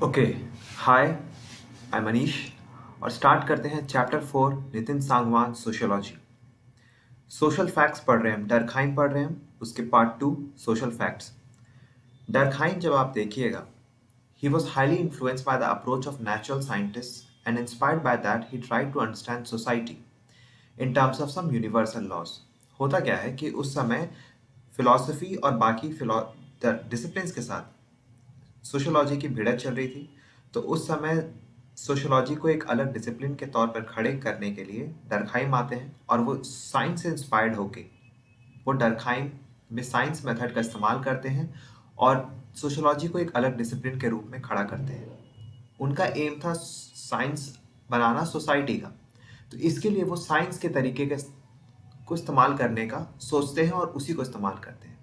Okay. हाय, आई मनीष। और start करते हैं chapter 4 Nitin Sangwan sociology. Social facts पढ़ रहे हैं हम, डर्कहाइम पढ़ रहे हैं हम, उसके पार्ट 2 सोशल फैक्ट्स। डर्कहाइम जब आप देखिएगा, he was highly influenced by the approach of natural scientists, and inspired by that he tried to understand society in terms of some universal laws। होता क्या है कि उस समय फिलॉसफी और बाकी डिसिप्लिन्स के साथ सोशियोलॉजी की भिड़ंत चल रही थी। तो उस समय सोशियोलॉजी को एक अलग डिसिप्लिन के तौर पर खड़े करने के लिए डर्कहाइम आते हैं, और वो साइंस से इंस्पायर्ड होके वो डर्कहाइम में साइंस मेथड का इस्तेमाल करते हैं और सोशियोलॉजी को एक अलग डिसिप्लिन के रूप में खड़ा करते हैं। उनका एम था साइंस बनाना सोसाइटी का। तो इसके लिए वो साइंस के तरीके को इस्तेमाल करने का सोचते हैं और उसी को इस्तेमाल करते हैं।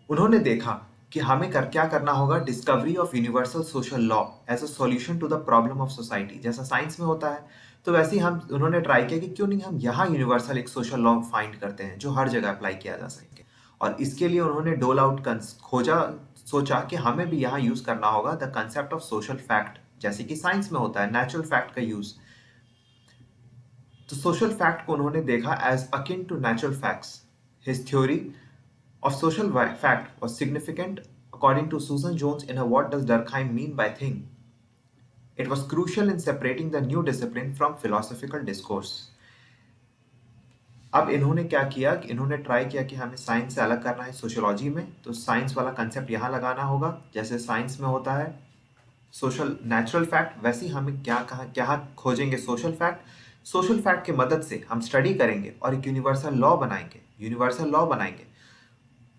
उन्होंने देखा कि हमें क्या करना होगा, discovery of universal social law as a solution to the problem of society. जैसा साइंस में होता है, तो वैसे ही उन्होंने ट्राई किया कि क्यों नहीं हम यहाँ यूनिवर्सल एक सोशल लॉ फाइंड करते हैं जो हर जगह अप्लाई किया जा सके। और इसके लिए उन्होंने डोल आउट खोजा, सोचा कि हमें भी यहाँ यूज करना होगा the concept of social fact, जैसे कि साइंस में होता है नेचुरल फैक्ट का यूज। तो सोशल फैक्ट को उन्होंने देखा as akin to natural facts. His theory of social fact was significant according to Susan Jones in her What Does Durkheim Mean by Thing? It was crucial in separating the new discipline from philosophical discourse। अब इन्होंने क्या किया कि इन्होंने try किया कि हमें science से अलग करना है सोशियोलॉजी में, तो साइंस वाला कंसेप्ट यहाँ लगाना होगा। जैसे साइंस में होता है सोशल नेचुरल फैक्ट, वैसे ही हमें क्या खोजेंगे सोशल फैक्ट। सोशल फैक्ट की मदद से हम स्टडी करेंगे और एक यूनिवर्सल लॉ बनाएंगे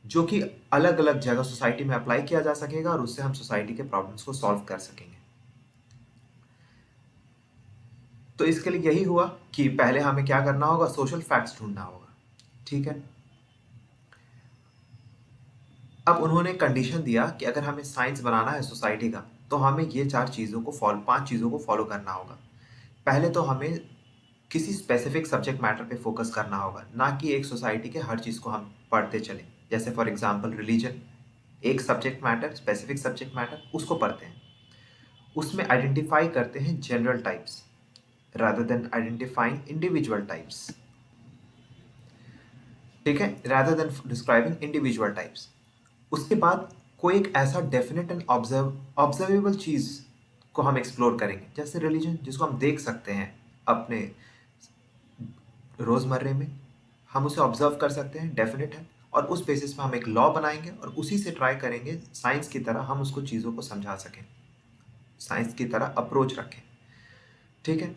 जो कि अलग अलग जगह सोसाइटी में अप्लाई किया जा सकेगा, और उससे हम सोसाइटी के प्रॉब्लम्स को सॉल्व कर सकेंगे। तो इसके लिए यही हुआ कि पहले हमें क्या करना होगा, सोशल फैक्ट्स ढूंढना होगा। ठीक है। अब उन्होंने कंडीशन दिया कि अगर हमें साइंस बनाना है सोसाइटी का, तो हमें ये 5 चीज़ों को फॉलो करना होगा। पहले तो हमें किसी स्पेसिफिक सब्जेक्ट मैटर पे फोकस करना होगा, ना कि एक सोसाइटी के हर चीज़ को हम पढ़ते चलें। जैसे फॉर एग्जांपल रिलीजन, एक subject matter, specific subject matter, उसको पढ़ते हैं। उसमें आइडेंटिफाई करते हैं general types rather than identifying individual types. ठीक है, rather than describing individual types. उसके बाद कोई एक ऐसा डेफिनेट एंड ऑब्जर्वेबल चीज़ को हम एक्सप्लोर करेंगे, जैसे रिलीजन, जिसको हम देख सकते हैं अपने रोज़मर्रे में, हम उसे ऑब्जर्व कर सकते हैं, डेफिनेट है। और उस बेसिस पे हम एक लॉ बनाएंगे और उसी से ट्राई करेंगे साइंस की तरह हम उसको चीज़ों को समझा सकें, साइंस की तरह अप्रोच रखें। ठीक है।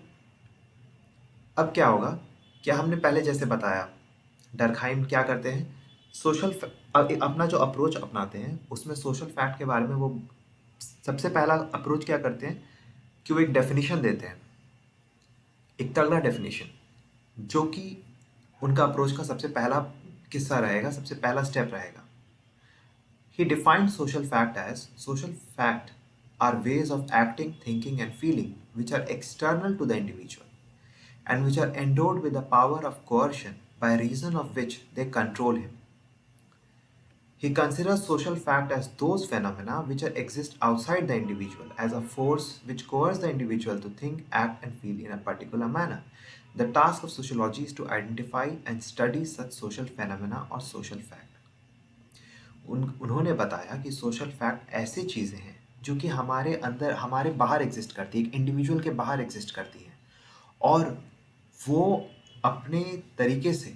अब क्या होगा, क्या हमने पहले जैसे बताया, डर्कहाइम क्या करते हैं, अपना जो अप्रोच अपनाते हैं उसमें सोशल फैक्ट के बारे में वो सबसे पहला अप्रोच क्या करते हैं कि वो एक डेफिनेशन देते हैं, एक तगड़ा डेफिनेशन, जो कि उनका अप्रोच का सबसे पहला किस्सा रहेगा, सबसे पहला स्टेप रहेगा। He defined social fact as social fact are ways of acting, thinking and feeling which are external to the individual and which are endowed with the power of coercion by reason of which they control him। He considers social fact as those phenomena which exist outside the individual as a force which coerces the individual to think, act and feel in a particular manner। The task of sociology is to identify and study such social phenomena or social fact। उन्होंने बताया कि social fact ऐसी चीज़ें हैं जो कि हमारे अंदर, हमारे बाहर एग्जिस्ट करती है, एक इंडिविजुअल के बाहर एग्जिस्ट करती है, और वो अपने तरीके से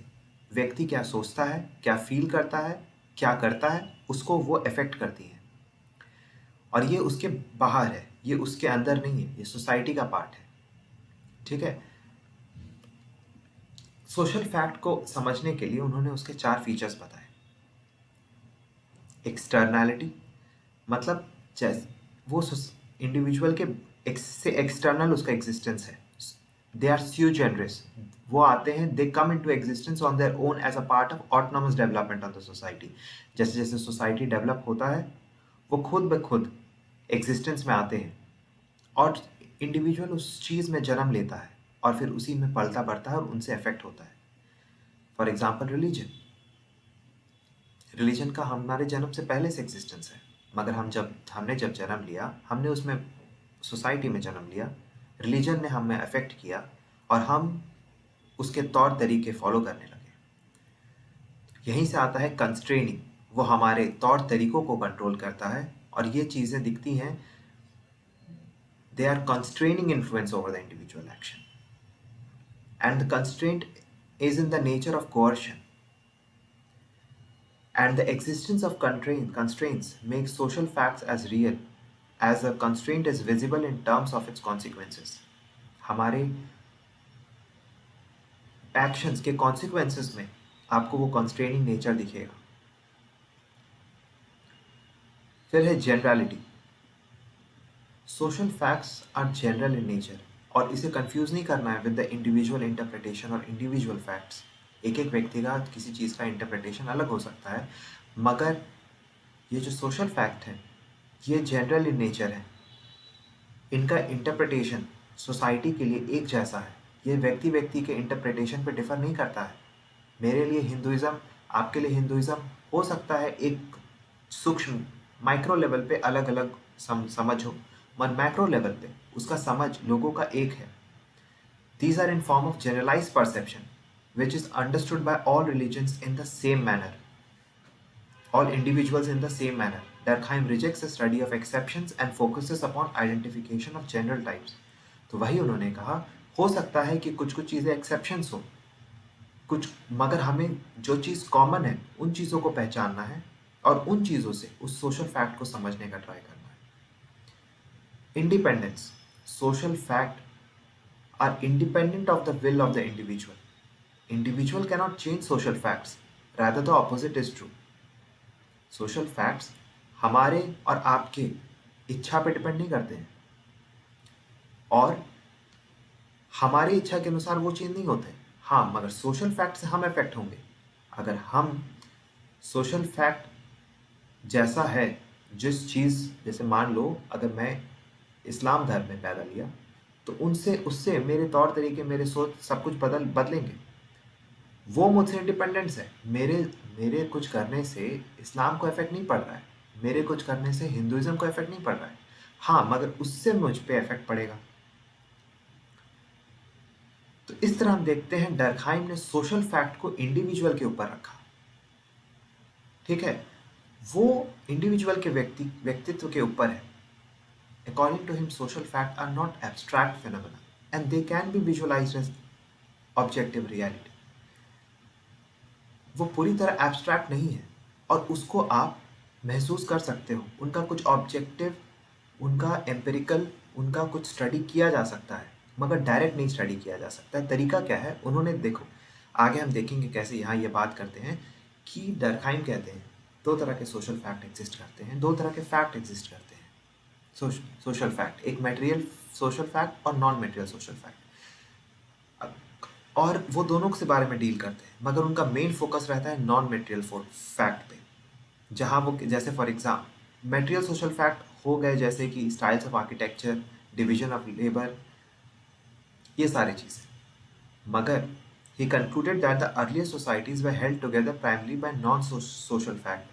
व्यक्ति क्या सोचता है, क्या फील करता है, क्या करता है, उसको वो अफेक्ट करती है। और ये उसके बाहर है, ये उसके अंदर नहीं है, ये सोसाइटी का पार्ट है। ठीक है। सोशल फैक्ट को समझने के लिए उन्होंने उसके 4 फीचर्स बताए। एक्सटर्नैलिटी, मतलब जैसे वो इंडिविजुअल के से एक्सटर्नल उसका एग्जिस्टेंस है। दे आर स्यू जनरस, वो आते हैं, they come into existence on their own as a part of autonomous development of the society. जैसे जैसे सोसाइटी डेवलप होता है, वो खुद ब खुद एग्जिस्टेंस में आते हैं, और इंडिविजुअल उस चीज़ में जन्म लेता है और फिर उसी में पलता बढ़ता है और उनसे अफेक्ट होता है। फॉर एग्जाम्पल रिलीजन का हमारे जन्म से पहले से एग्जिस्टेंस है। मगर हमने जब जन्म लिया, हमने उसमें सोसाइटी में जन्म लिया, रिलीजन ने हमें अफेक्ट किया और हम उसके तौर तरीके फॉलो करने लगे। यहीं से आता है कंस्ट्रेनिंग, वो हमारे तौर तरीकों को कंट्रोल करता है और ये चीज़ें दिखती हैं, they are constraining influence over the individual action and the constraint is in the nature of coercion. And the existence of constraints makes social facts as real as a constraint is visible in terms of its consequences. हमारे actions के consequences में आपको वो constraining nature दिखेगा। फिर है generality. Social facts are general in nature और इसे कंफ्यूज नहीं करना है विद द इंडिविजुअल इंटरप्रिटेशन और इंडिविजुअल फैक्ट्स। एक एक व्यक्ति का किसी चीज़ का इंटरप्रिटेशन अलग हो सकता है, मगर ये जो सोशल फैक्ट है ये जनरल इन नेचर है। इनका इंटरप्रिटेशन सोसाइटी के लिए एक जैसा है, ये व्यक्ति व्यक्ति के इंटरप्रिटेशन पे डिफ़र नहीं करता है। मेरे लिए हिंदुइज़्म, आपके लिए हिंदुइज़्म हो सकता है एक सूक्ष्म माइक्रो लेवल पे अलग अलग समझ हो, मगर मैक्रो लेवल पे उसका समझ लोगों का एक है। These are in form of generalized perception which is understood by all religions in the same manner, all individuals in the same manner. Durkheim rejects the study of exceptions and focuses upon identification of general types. तो वही उन्होंने कहा, हो सकता है कि कुछ कुछ चीज़ें एक्सेप्शंस हो कुछ, मगर हमें जो चीज़ कॉमन है उन चीज़ों को पहचानना है और उन चीज़ों से उस सोशल फैक्ट को समझने का ट्राई करना है। Independence. Social fact are independent of the will of the individual. Individual cannot change social facts. Rather, the opposite is true. Social facts हमारे और आपके इच्छा पे डिपेंड नहीं करते हैं और हमारी इच्छा के अनुसार वो चेंज नहीं होते। हाँ, मगर सोशल फैक्ट से हम अफेक्ट होंगे। अगर हम सोशल फैक्ट जैसा है, जिस चीज़, जैसे मान लो अगर मैं इस्लाम धर्म में पैदा लिया तो उससे मेरे तौर तरीके, मेरे सोच सब कुछ बदलेंगे। वो मुझसे इंडिपेंडेंस है। मेरे कुछ करने से इस्लाम को इफेक्ट नहीं पड़ रहा है, मेरे कुछ करने से हिंदुइज्म को इफेक्ट नहीं पड़ रहा है। हाँ, मगर उससे मुझ पे इफेक्ट पड़ेगा। तो इस तरह हम देखते हैं डर्कहाइम ने सोशल फैक्ट को इंडिविजुअल के ऊपर रखा। ठीक है, वो इंडिविजुअल के व्यक्तित्व के ऊपर है। According to him, social facts are not abstract phenomena and they can be visualized as objective reality. वो पूरी तरह एब्स्ट्रैक्ट नहीं है और उसको आप महसूस कर सकते हो। उनका कुछ ऑब्जेक्टिव, उनका एम्पिरिकल, उनका कुछ स्टडी किया जा सकता है, मगर डायरेक्ट नहीं स्टडी किया जा सकता है। तरीका क्या है, उन्होंने देखो, आगे हम देखेंगे कैसे यहाँ ये बात करते हैं कि डर्कहाइम कहते हैं दो तरह के सोशल फैक्ट एग्जिस्ट करते हैं, दो तरह के फैक्ट एग्जिस्ट करते हैं। सोशल फैक्ट, एक मटेरियल सोशल फैक्ट और नॉन मटेरियल सोशल फैक्ट, और वो दोनों के बारे में डील करते हैं, मगर उनका मेन फोकस रहता है नॉन मटेरियल फैक्ट पे। जहाँ वो, जैसे for example material social fact हो गए जैसे कि styles of architecture, division of labour, ये सारी चीज़ें। मगर he concluded that the earlier societies were held together primary by non social fact,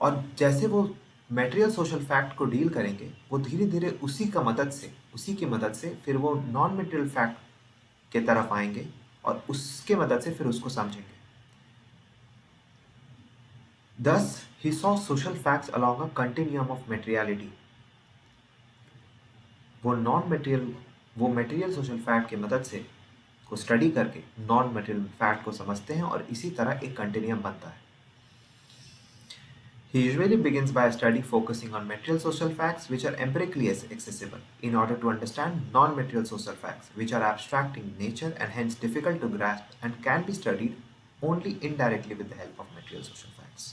और जैसे वो मटेरियल सोशल फैक्ट को डील करेंगे, वो धीरे धीरे उसी की मदद से फिर वो नॉन मटेरियल फैक्ट के तरफ आएंगे और उसके मदद से फिर उसको समझेंगे। Thus, he saw social facts along a continuum of materiality. वो मटेरियल सोशल फैक्ट की मदद से को स्टडी करके नॉन मटेरियल फैक्ट को समझते हैं और इसी तरह एक कंटिन्यूम बनता है। He usually begins by a study focusing on material social facts which are empirically accessible in order to understand non-material social facts which are abstract in nature and hence difficult to grasp and can be studied only indirectly with the help of material social facts.